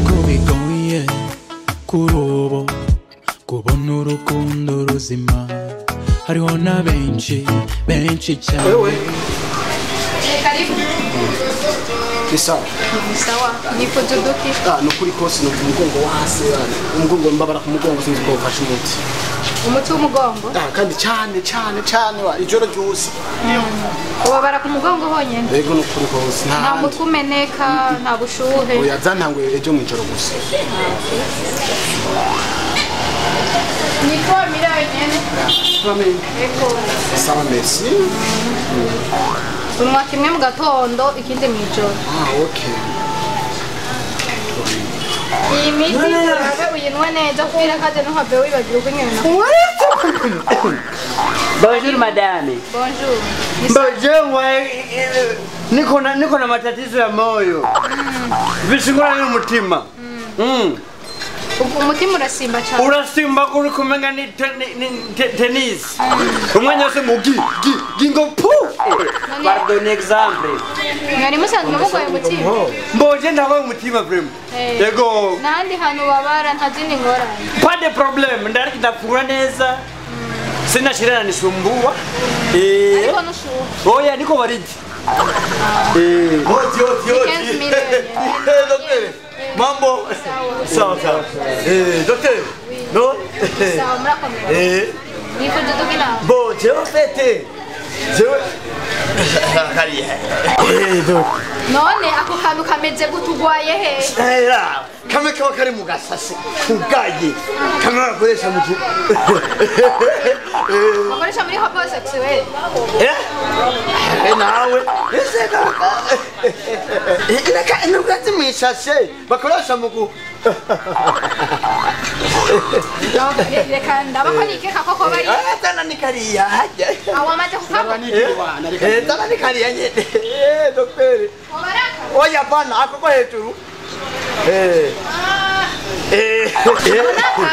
ko bigoye kuri ubu kubona urukundo ruzima hariho na benshi cyane wewe karibu ni sawa niko tuduki nukuri kose no kumugongo wase umugongo mbabara kumugongo sinzi ko ufashe umuti w'umugongo kandi cyane wa ijoro ryose ubabara ku mugongo honyene yego nukuri kose nta mutwe umeneka nta bushuhe oya zantanguye ejo mu ijoro gusa niko mirayo nyene amen eko sawa merci unywa kimwe mu gatondo ikindi mu ijoro okay iyi miti urabe uyinwa neza kubera kaje ntuhave wibagira uko nyene Bonjour madame. bonjour Bonjour niko na matatizo ya moyo. Visingura n'umutima. umutima urasimba cyane Urasimba kuri kumenga ni tennis. Umwanya wose mugi gingo pu. Pardon exemple. mwari musanzwe mugoye umutima Mboje ndabaye umutima vraiment. Yego. n'ahandi hantu babara nta zindi ngorane Pas de problème, ndariki ndafungura neza. Sina shirana nisumbua. ariko nushuha Oya niko baridi. hoti Docteur. Mambo. Sawa. Docteur. No? sawa murakomera niko tuduki nawe Bon, je vais fêter. none ako kantu kameze gute ugwaye he Era, kame kaba kari mu gasase kugaye. Kame bakoresha mu bakoresha muri homosexuel nawe. Ese kaka. Inaka mwishashe bakoresha mu reka ndabako nikeka koko bari Tana ni kariya. aho amaze kukabona Tana ni kariya nyene. Docteur. wabaraka Oya bana akoko hejuru.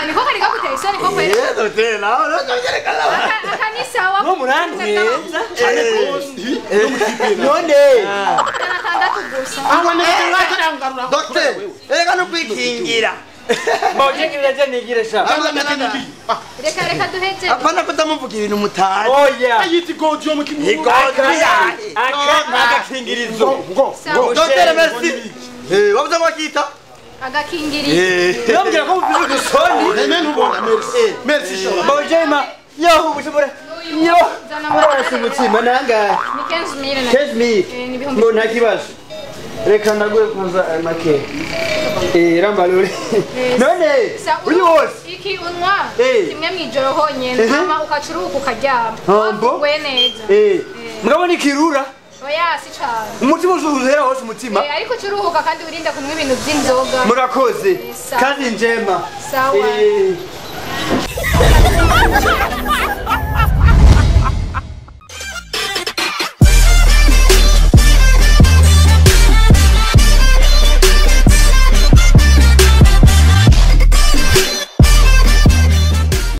niko kari gakuteye isoni koko Docteur nawe nakagereka. akanisawa No muraneza. None. atandatu gusa Docteur, erega no kwikingira. Mboje kireje nigire sha. reka duheze Apana kutamuvuga ibintu mutazi. Oya. ayiti godi yo mu kimu Agakingirizo. sawa Docteur merci. Wabuza mwakita? agakingirizo Yambwira ko mufite udusoni. amen ubona merci shola Mboje ma. Yo ubushobora. Yo. Urasa umutima nangahe? ni 15,000 Kesmi. Ngo nta kibazo. Reka ndaguye kuza make. Rambalure. None. Uri wose. iki unwa kimwe mwijoro honyene Eh. mama ukacuruka ukaryama Hambo. we neza Mugabona ikirura. oya si cyane Umutima uzuhera hose umutima. ariko ucuruhuka kandi wirinda kunywa ibintu by'inzoga Murakoze. Sawa. Kandi njema. sawa Eh.